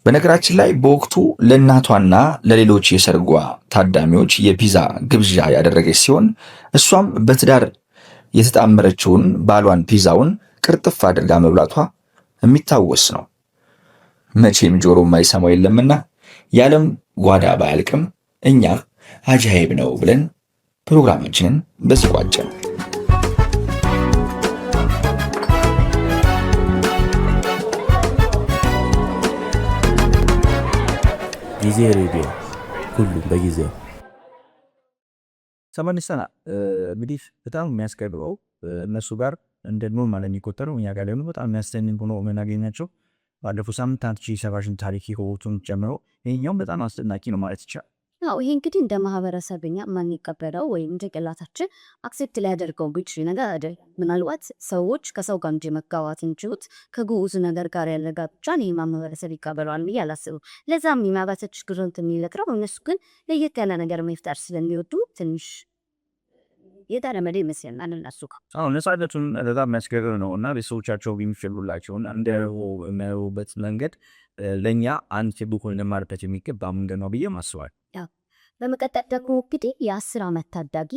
በነገራችን ላይ በወቅቱ ለእናቷና ለሌሎች የሰርጓ ታዳሚዎች የፒዛ ግብዣ ያደረገች ሲሆን እሷም በትዳር የተጣመረችውን ባሏን ፒዛውን ቅርጥፍ አድርጋ መብላቷ የሚታወስ ነው። መቼም ጆሮ የማይሰማው የለምና የዓለም ጓዳ ባያልቅም እኛ አጃይብ ነው ብለን ፕሮግራማችንን በዚህ ቋጨን። ጊዜ ሬዲዮ ሁሉም በጊዜው። ሰማንሰና እንግዲህ በጣም የሚያስቀርበው እነሱ ጋር እንደ ኖርማል የሚቆጠረው እኛ ጋር ደግሞ በጣም የሚያስተንን ሆኖ የምናገኛቸው ባለፉት ሳምንታት ሺ7ን ታሪክ ህይወቱን ጨምሮ ይሄኛውም በጣም አስደናቂ ነው ማለት ይቻላል። ያው ይሄ እንግዲህ እንደ ማህበረሰብኛ ማንቀበለው ወይም ጭንቅላታችን አክሴፕት ሊያደርገው ቢችል ነገር አይደል። ምናልባት ሰዎች ከሰው ጋር እንጂ መጋባት እንችሉት ከግዑዝ ነገር ጋር ያለ ጋብቻን ይህ ማህበረሰብ ይቀበለዋል ብዬ አላስብም። ለዛም የሚያባተ ችግሩን የሚለቅረው እነሱ ግን ለየት ያለ ነገር መፍጠር ስለሚወዱ ትንሽ የተለመደ ይመስለናል እነሱ ጋር። አሁን ነፃነቱን በጣም የሚያስገርም ነው እና ቤተሰቦቻቸው የሚፈልጉላቸውን እንደሩበት መንገድ ለእኛ አንድ ቡኩን ልንማርበት የሚገባ መንገድ ነው ብዬ ማስባል። በመቀጠል ደግሞ እንግዲህ የ10 ዓመት ታዳጊ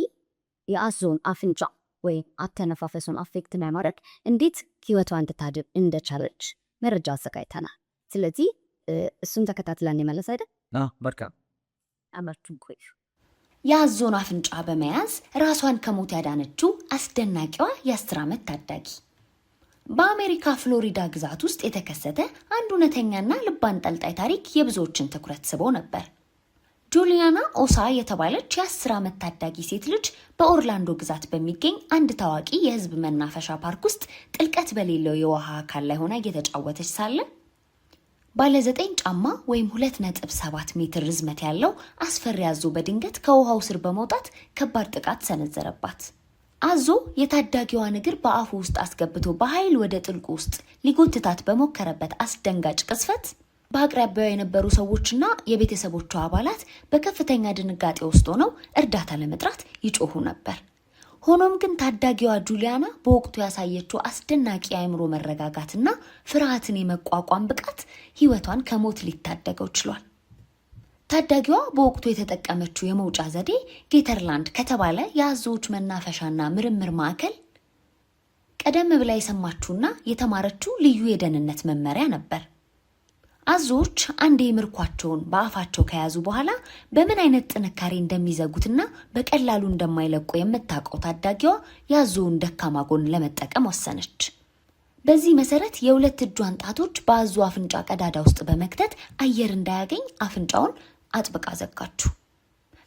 የአዞን አፍንጫ ወይም አተነፋፈሱን አፌክት ማድረግ እንዴት ህይወቷ እንድታድር እንደቻለች መረጃ አዘጋጅተናል። ስለዚህ እሱን ተከታትለን የመለስ አይደል? በርካ አመርቱን ቆዩ። የአዞን አፍንጫ በመያዝ ራሷን ከሞት ያዳነችው አስደናቂዋ የ10 ዓመት ታዳጊ በአሜሪካ ፍሎሪዳ ግዛት ውስጥ የተከሰተ አንድ እውነተኛና ልብ አንጠልጣይ ታሪክ የብዙዎችን ትኩረት ስቦ ነበር። ጁሊያና ኦሳ የተባለች የ10 ዓመት ታዳጊ ሴት ልጅ በኦርላንዶ ግዛት በሚገኝ አንድ ታዋቂ የህዝብ መናፈሻ ፓርክ ውስጥ ጥልቀት በሌለው የውሃ አካል ላይ ሆና እየተጫወተች ሳለ ባለ 9 ጫማ ወይም 2.7 ሜትር ርዝመት ያለው አስፈሪ አዞ በድንገት ከውሃው ስር በመውጣት ከባድ ጥቃት ሰነዘረባት። አዞ የታዳጊዋን እግር በአፉ ውስጥ አስገብቶ በኃይል ወደ ጥልቁ ውስጥ ሊጎትታት በሞከረበት አስደንጋጭ ቅስፈት በአቅራቢያው የነበሩ ሰዎችና የቤተሰቦቿ አባላት በከፍተኛ ድንጋጤ ውስጥ ሆነው እርዳታ ለመጥራት ይጮሁ ነበር። ሆኖም ግን ታዳጊዋ ጁሊያና በወቅቱ ያሳየችው አስደናቂ የአእምሮ መረጋጋትና ፍርሃትን የመቋቋም ብቃት ህይወቷን ከሞት ሊታደገው ችሏል። ታዳጊዋ በወቅቱ የተጠቀመችው የመውጫ ዘዴ ጌተርላንድ ከተባለ የአዞዎች መናፈሻና ምርምር ማዕከል ቀደም ብላ የሰማችውና የተማረችው ልዩ የደህንነት መመሪያ ነበር። አዞዎች አንዴ ምርኳቸውን በአፋቸው ከያዙ በኋላ በምን አይነት ጥንካሬ እንደሚዘጉትና በቀላሉ እንደማይለቁ የምታውቀው ታዳጊዋ የአዞውን ደካማ ጎን ለመጠቀም ወሰነች። በዚህ መሰረት የሁለት እጇን ጣቶች በአዞ አፍንጫ ቀዳዳ ውስጥ በመክተት አየር እንዳያገኝ አፍንጫውን አጥብቃ ዘጋችሁ።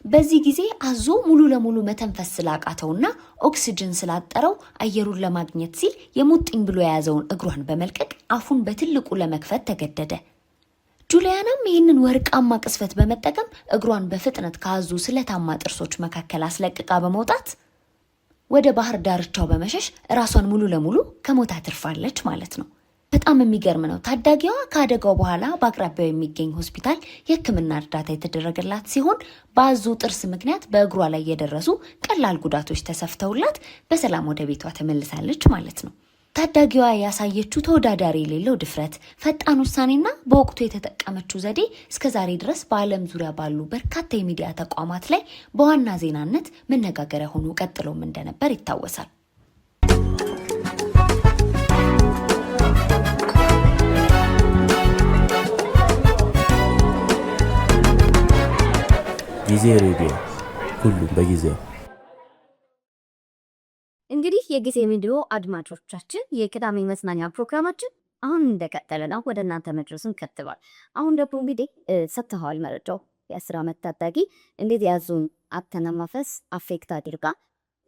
በዚህ ጊዜ አዞ ሙሉ ለሙሉ መተንፈስ ስላቃተውና ኦክሲጅን ስላጠረው አየሩን ለማግኘት ሲል የሙጥኝ ብሎ የያዘውን እግሯን በመልቀቅ አፉን በትልቁ ለመክፈት ተገደደ። ጁሊያናም ይህንን ወርቃማ ቅስፈት በመጠቀም እግሯን በፍጥነት ከአዞ ስለታማ ጥርሶች መካከል አስለቅቃ በመውጣት ወደ ባህር ዳርቻው በመሸሽ ራሷን ሙሉ ለሙሉ ከሞት አትርፋለች ማለት ነው። በጣም የሚገርም ነው። ታዳጊዋ ከአደጋው በኋላ በአቅራቢያው የሚገኝ ሆስፒታል የሕክምና እርዳታ የተደረገላት ሲሆን በአዞ ጥርስ ምክንያት በእግሯ ላይ የደረሱ ቀላል ጉዳቶች ተሰፍተውላት በሰላም ወደ ቤቷ ተመልሳለች ማለት ነው። ታዳጊዋ ያሳየችው ተወዳዳሪ የሌለው ድፍረት፣ ፈጣን ውሳኔና በወቅቱ የተጠቀመችው ዘዴ እስከዛሬ ድረስ በዓለም ዙሪያ ባሉ በርካታ የሚዲያ ተቋማት ላይ በዋና ዜናነት መነጋገሪያ ሆኖ ቀጥሎም እንደነበር ይታወሳል። ጊዜ ሬዲዮ ሁሉም በጊዜው። እንግዲህ የጊዜ ሬዲዮ አድማጮቻችን የቅዳሜ መዝናኛ ፕሮግራማችን አሁን እንደቀጠለ ነው፣ ወደ እናንተ መድረሱን ከትቧል። አሁን ደግሞ እንግዲህ ሰጥተዋል መረጃው የ10 ዓመት ታዳጊ እንዴት የአዞን አተነፋፈስ አፌክት አድርጋ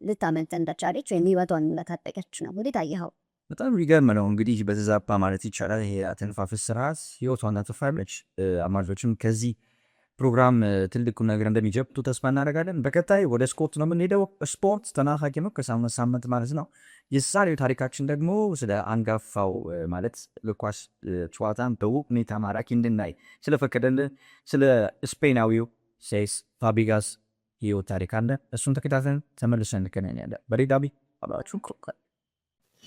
ልታመልጥ እንደቻለች ወይም ህይወቷን እንደታደገች ነው። እንዴት አየኸው? በጣም የሚገርም ነው። እንግዲህ በተዛባ ማለት ይቻላል ይሄ አተነፋፈስ ስርዓት ህይወቷን ታጠፋለች። አማጆችም ከዚህ ፕሮግራም ትልቁ ነገር እንደሚጀብጡ ተስፋ እናደርጋለን። በቀጣይ ወደ ስፖርት ነው የምንሄደው። ስፖርት ተናፋቂ ነው ከሳምንት ሳምንት ማለት ነው። የዛሬው ታሪካችን ደግሞ ስለ አንጋፋው ማለት እግር ኳስ ጨዋታን በውብ ሁኔታ ማራኪ እንድናይ ስለፈቀደልን ስለ ስፔናዊው ሴስ ፋብሪጋስ ህይወት ታሪክ አለ። እሱን ተከታተልን ተመልሰን እንገናኛለን። በድጋሚ አብራችሁን ቆዩ።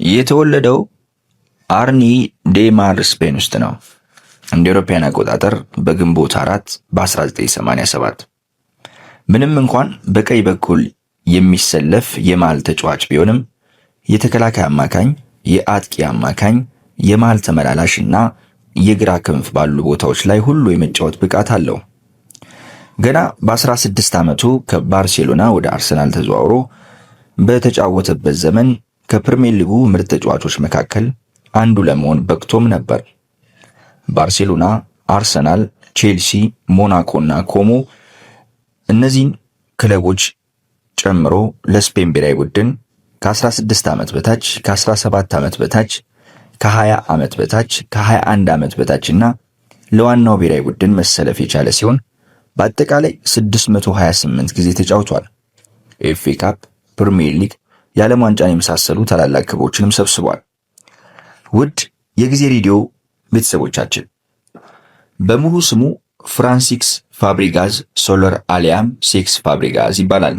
የተወለደው አርኒ ዴማር ስፔን ውስጥ ነው እንደ አውሮፓውያን አቆጣጠር በግንቦት 4 በ1987። ምንም እንኳን በቀኝ በኩል የሚሰለፍ የመሃል ተጫዋች ቢሆንም የተከላካይ አማካኝ፣ የአጥቂ አማካኝ፣ የመሃል ተመላላሽና የግራ ክንፍ ባሉ ቦታዎች ላይ ሁሉ የመጫወት ብቃት አለው። ገና በ16 ዓመቱ ከባርሴሎና ወደ አርሰናል ተዘዋውሮ በተጫወተበት ዘመን ከፕሪሚየር ሊጉ ምርጥ ተጫዋቾች መካከል አንዱ ለመሆን በቅቶም ነበር። ባርሴሎና፣ አርሰናል፣ ቼልሲ፣ ሞናኮና ኮሞ እነዚህን ክለቦች ጨምሮ ለስፔን ብሔራዊ ቡድን ከ16 ዓመት በታች፣ ከ17 ዓመት በታች፣ ከ20 ዓመት በታች፣ ከ21 ዓመት በታችና ለዋናው ብሔራዊ ቡድን መሰለፍ የቻለ ሲሆን በአጠቃላይ 628 ጊዜ ተጫውቷል። ኤፍኤ ካፕ፣ ፕሪሚየር ሊግ፣ የዓለም ዋንጫን የመሳሰሉ ታላላቅ ክብሮችንም ሰብስቧል። ውድ የጊዜ ሬዲዮ ቤተሰቦቻችን በሙሉ ስሙ ፍራንሲክስ ፋብሪጋዝ ሶለር አሊያም ሴክስ ፋብሪጋዝ ይባላል።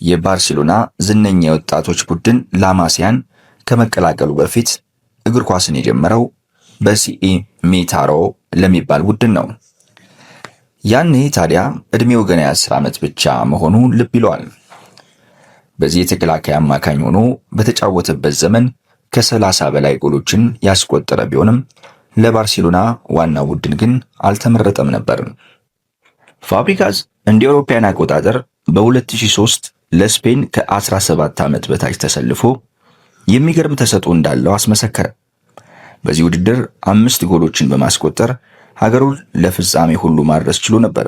የባርሴሎና ዝነኛ የወጣቶች ቡድን ላማሲያን ከመቀላቀሉ በፊት እግር ኳስን የጀመረው በሲኤ ሜታሮ ለሚባል ቡድን ነው። ያኔ ታዲያ እድሜው ገና 10 ዓመት ብቻ መሆኑ ልብ ይለዋል። በዚህ የተከላካይ አማካኝ ሆኖ በተጫወተበት ዘመን ከ30 በላይ ጎሎችን ያስቆጠረ ቢሆንም ለባርሴሎና ዋና ቡድን ግን አልተመረጠም ነበር። ፋብሪጋዝ እንደ አውሮፓውያን አቆጣጠር በ2003 ለስፔን ከ17 ዓመት በታች ተሰልፎ የሚገርም ተሰጥኦ እንዳለው አስመሰከረ። በዚህ ውድድር 5 ጎሎችን በማስቆጠር ሀገሩን ለፍጻሜ ሁሉ ማድረስ ችሎ ነበር።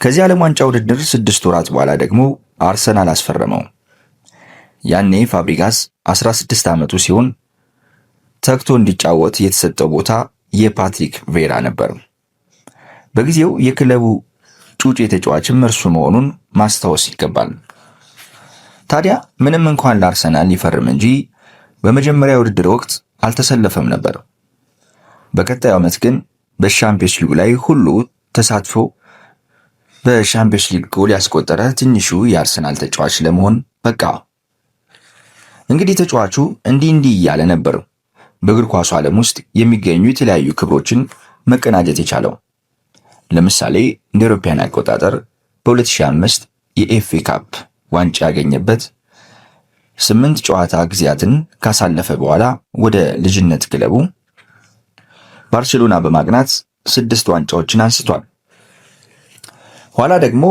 ከዚህ ዓለም ዋንጫ ውድድር 6 ወራት በኋላ ደግሞ አርሰናል አስፈረመው። ያኔ ፋብሪጋዝ 16 ዓመቱ ሲሆን ተግቶ እንዲጫወት የተሰጠው ቦታ የፓትሪክ ቬራ ነበር። በጊዜው የክለቡ ጩጬ ተጫዋችም እርሱ መሆኑን ማስታወስ ይገባል። ታዲያ ምንም እንኳን ለአርሰናል ይፈርም እንጂ በመጀመሪያ ውድድር ወቅት አልተሰለፈም ነበር። በቀጣዩ ዓመት ግን በሻምፒዮንስ ሊግ ላይ ሁሉ ተሳትፎ በሻምፒዮንስ ሊግ ጎል ያስቆጠረ ትንሹ የአርሰናል ተጫዋች ለመሆን በቃ። እንግዲህ ተጫዋቹ እንዲህ እያለ ነበር በእግር ኳሱ ዓለም ውስጥ የሚገኙ የተለያዩ ክብሮችን መቀናጀት የቻለው። ለምሳሌ እንደ አውሮፓውያን አቆጣጠር በ2005 የኤፍኤ ካፕ ዋንጫ ያገኘበት 8 ጨዋታ ጊዜያትን ካሳለፈ በኋላ ወደ ልጅነት ክለቡ ባርሴሎና በማቅናት 6 ዋንጫዎችን አንስቷል። ኋላ ደግሞ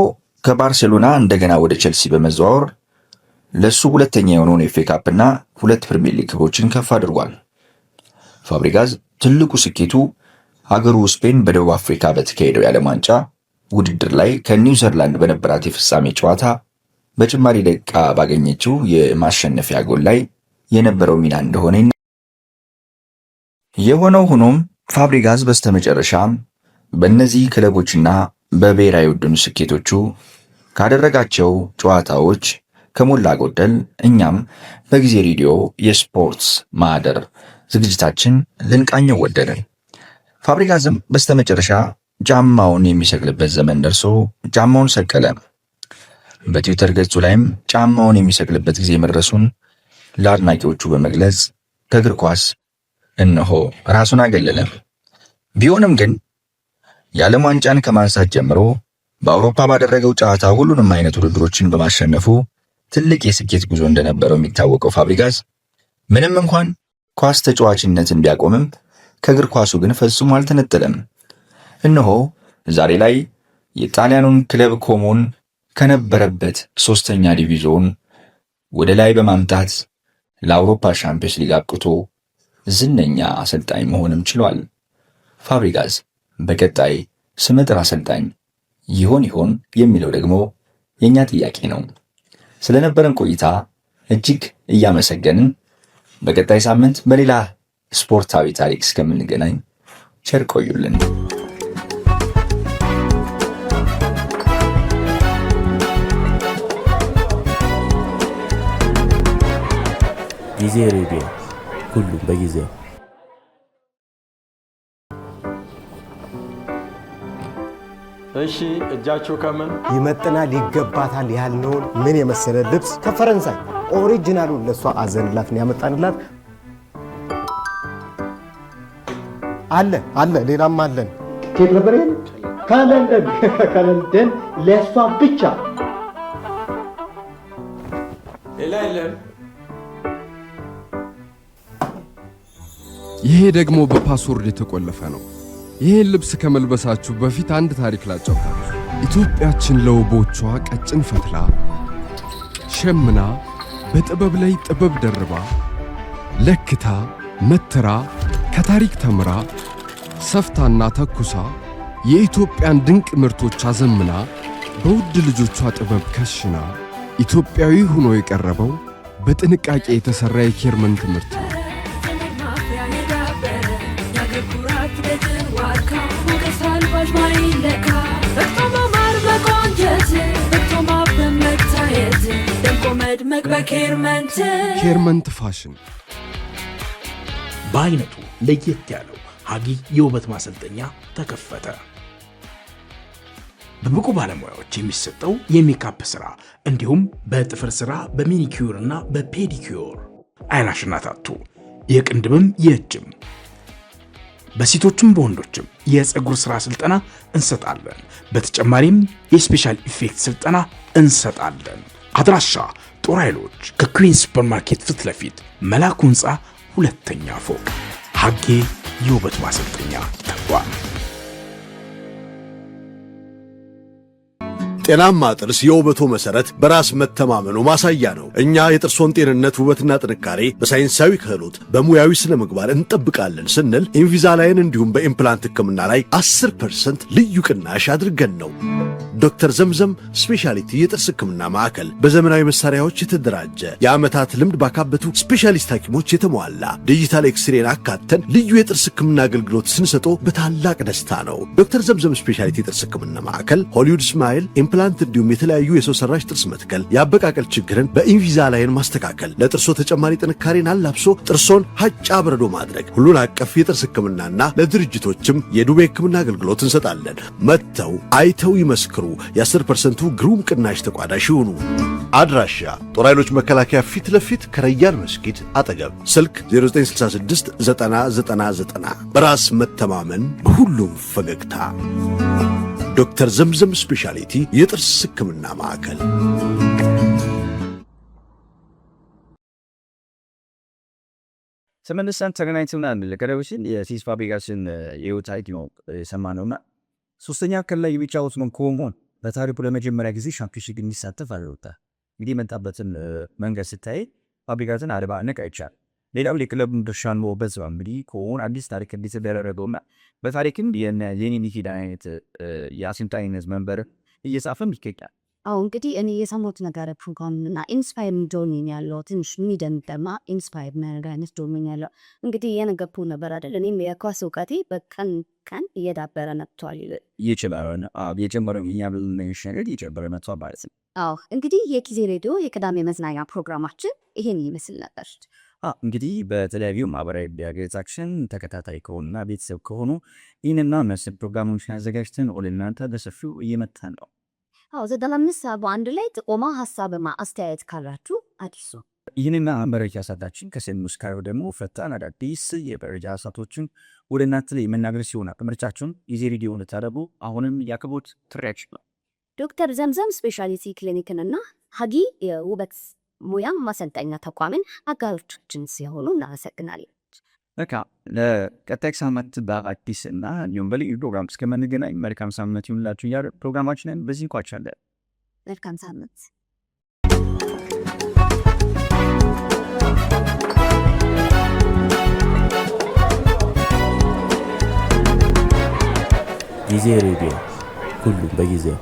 ከባርሴሎና እንደገና ወደ ቼልሲ በመዘዋወር ለሱ ሁለተኛ የሆነውን ኤፍ ኤ ካፕ እና 2 ፕሪሚየር ሊግ ክብሮችን ከፍ አድርጓል። ፋብሪጋዝ ትልቁ ስኬቱ ሀገሩ ስፔን በደቡብ አፍሪካ በተካሄደው የዓለም ዋንጫ ውድድር ላይ ከኒውዚላንድ በነበራት የፍጻሜ ጨዋታ በጭማሪ ደቂቃ ባገኘችው የማሸነፊያ ጎል ላይ የነበረው ሚና እንደሆነ የሆነው ሆኖም ፋብሪጋዝ በስተመጨረሻም በእነዚህ ክለቦችና በብሔራዊ ቡድኑ ስኬቶቹ ካደረጋቸው ጨዋታዎች ከሞላ ጎደል እኛም በጊዜ ሬዲዮ የስፖርትስ ማህደር ዝግጅታችን ልንቃኘው ወደድን። ፋብሪጋዝም በስተመጨረሻ ጫማውን የሚሰቅልበት ዘመን ደርሶ ጫማውን ሰቀለ። በትዊተር ገጹ ላይም ጫማውን የሚሰቅልበት ጊዜ መድረሱን ለአድናቂዎቹ በመግለጽ ከእግር ኳስ እነሆ ራሱን አገለለ። ቢሆንም ግን የዓለም ዋንጫን ከማንሳት ጀምሮ በአውሮፓ ባደረገው ጨዋታ ሁሉንም አይነት ውድድሮችን በማሸነፉ ትልቅ የስኬት ጉዞ እንደነበረው የሚታወቀው ፋብሪጋዝ ምንም እንኳን ኳስ ተጫዋችነትን ቢያቆምም ከእግር ኳሱ ግን ፈጽሞ አልተነጠለም። እነሆ ዛሬ ላይ የጣሊያኑን ክለብ ኮሞን ከነበረበት 3ኛ ዲቪዚዮን ወደ ላይ በማምጣት ለአውሮፓ ሻምፒዮንስ ሊግ አብቅቶ ዝነኛ አሰልጣኝ መሆንም ችሏል። ፋብሪጋዝ በቀጣይ ስመጥር አሰልጣኝ ይሆን የሚለው ደግሞ የኛ ጥያቄ ነው። ስለነበረን ቆይታ እጅግ እያመሰገንን በቀጣይ ሳምንት በሌላ ስፖርታዊ ታሪክ እስከምንገናኝ ቸር ቆዩልን። ጊዜ ሬዲዮ ሁሉም በጊዜው። እሺ እጃችሁ ከምን ይመጥናል ይገባታል ያልነውን ምን የመሰለ ልብስ ከፈረንሳይ ኦሪጂናሉን ለሷ አዘንላት ነው ያመጣንላት። አለ ሌላም አለን። ከየት ነበር ይሄን? ከለንደን ለሷ ብቻ። ሌላ የለም። ይሄ ደግሞ በፓስወርድ የተቆለፈ ነው። ይህን ልብስ ከመልበሳችሁ በፊት አንድ ታሪክ ላጫውታችሁ። ኢትዮጵያችን ለውቦቿ ቀጭን ፈትላ ሸምና በጥበብ ላይ ጥበብ ደርባ ለክታ መትራ ከታሪክ ተምራ ሰፍታና ተኩሳ የኢትዮጵያን ድንቅ ምርቶች አዘምና በውድ ልጆቿ ጥበብ ከሽና ኢትዮጵያዊ ሆኖ የቀረበው በጥንቃቄ የተሰራ የኬርመን ትምህርት ነው። ኬርመንት ፋሽን በአይነቱ ለየት ያለው ሀጊ የውበት ማሰልጠኛ ተከፈተ። በብቁ ባለሙያዎች የሚሰጠው የሜካፕ ስራ እንዲሁም በጥፍር ስራ፣ በሚኒኪዩር እና በፔዲኪዩር አይናሽና ታቱ፣ የቅንድብም የእጅም በሴቶችም በወንዶችም የፀጉር ስራ ስልጠና እንሰጣለን። በተጨማሪም የስፔሻል ኢፌክት ስልጠና እንሰጣለን። አድራሻ ጦር ኃይሎች ከኩዊን ሱፐርማርኬት ፊት ለፊት መላኩ ህንፃ 2ኛ ፎቅ ሀጌ የውበት ማሰልጠኛ ተቋም። ጤናማ ጥርስ የውበቱ መሰረት፣ በራስ መተማመኑ ማሳያ ነው። እኛ የጥርሶን ጤንነት ውበትና ጥንካሬ በሳይንሳዊ ክህሎት በሙያዊ ስነ ምግባር እንጠብቃለን ስንል ኢንቪዛላይን እንዲሁም በኢምፕላንት ህክምና ላይ 10% ልዩ ቅናሽ አድርገን ነው። ዶክተር ዘምዘም ስፔሻሊቲ የጥርስ ህክምና ማዕከል በዘመናዊ መሳሪያዎች የተደራጀ የዓመታት ልምድ ባካበቱ ስፔሻሊስት ሐኪሞች የተሟላ ዲጂታል ኤክስሬን አካተን ልዩ የጥርስ ህክምና አገልግሎት ስንሰጦ በታላቅ ደስታ ነው። ዶክተር ዘምዘም ስፔሻሊቲ የጥርስ ህክምና ማዕከል ሆሊውድ ስማይል ኢምፕላንት እንዲሁም የተለያዩ የሰው ሰራሽ ጥርስ መትከል፣ የአበቃቀል ችግርን በኢንቪዛላይን ማስተካከል፣ ለጥርሶ ተጨማሪ ጥንካሬን አላብሶ ጥርሶን ሀጫ በረዶ ማድረግ፣ ሁሉን አቀፍ የጥርስ ህክምናና ለድርጅቶችም የዱቤ ህክምና አገልግሎት እንሰጣለን። መጥተው አይተው ይመስክሩ። የ10% ግሩም ቅናሽ ተቋዳሽ ይሁኑ። አድራሻ ጦር ኃይሎች መከላከያ ፊት ለፊት ከረያን መስጊድ አጠገብ። ስልክ 0966 9090። በራስ መተማመን በሁሉም ፈገግታ። ዶክተር ዘምዘም ስፔሻሊቲ የጥርስ ህክምና ማዕከል። ተመልሰን ተገናኝተናል። ቀደም ሲል የሲስ ፋብሪጋስን የህይወት ታሪክ ነው የሰማነውና 3ኛ ክፍል ላይ የሚጫወት ኮሞን በታሪኩ ለመጀመሪያ ጊዜ ሻምፒዮንስ ሊግ እንዲሳተፍ አድርጎታል። እንግዲህ የመጣበትን መንገድ ስታይ ፋብሪካትን አለማድነቅ አይቻልም። ሌላው የክለብ ድርሻን በዛው እንግዲህ ከሆነ አዲስ ታሪክ እንዲተደረገውና በታሪክም የኔ ሚኪዳ አይነት የአሰልጣኝነት መንበር እየጻፈም ይገኛል። አዎ እንግዲህ እኔ የሰማሁት ነገር ፕሮግራምና ኢንስፓየር ዶሚን ያለው ትንሽ የሚደምጠማ ኢንስፓየር አይነት ዶሚን ያለው እንግዲህ የነገርኩ ነበር አይደል? እኔም የኳስ እውቀቴ በቀን ቀን እየዳበረ መጥቷል። ይችላል የጀመረው እኛ ብለሽነገር እየጨመረ መጥቷል ማለት ነው። አዎ እንግዲህ የጊዜ ሬዲዮ የቅዳሜ መዝናኛ ፕሮግራማችን ይሄን ይመስል ነበር። እንግዲህ በተለያዩ ማህበራዊ ድረገጾቻችን ተከታታይ ከሆኑና ቤተሰብ ከሆኑ ይህንና መሰል ፕሮግራሞችን አዘጋጅተን ወደ እናንተ በሰፊው እየመጣን ነው። 95.1 ላይ ጥቆማ ሀሳብና አስተያየት ካላችሁ አዲሱ ይህንና መረጃ ሰዓታችን ከሰኞ እስከ ዓርብ ደግሞ ፈጣን አዳዲስ የመረጃ ሰዓቶችን ወደ እናንተ ላይ የምናደርስ ይሆናል። ምርጫችሁን ጊዜ ሬዲዮ እንድታደርጉ አሁንም የአክብሮት ጥሪያችን ነው። ዶክተር ዘምዘም ስፔሻሊቲ ክሊኒክንና ሀጊ የውበት ሙያ ማሰልጠኛ ተቋምን አጋሮቻችን ሲሆኑ እናመሰግናለን። በቃ ለቀጣይ ሳምንት በአዲስ እና እንዲሁም በልዩ ፕሮግራም እስከምንገናኝ መልካም ሳምንት ይሁንላችሁ እያልን ፕሮግራማችንን በዚህ እንቋጫለን። መልካም ሳምንት። ጊዜ ሬዲዮ ሁሉም በጊዜው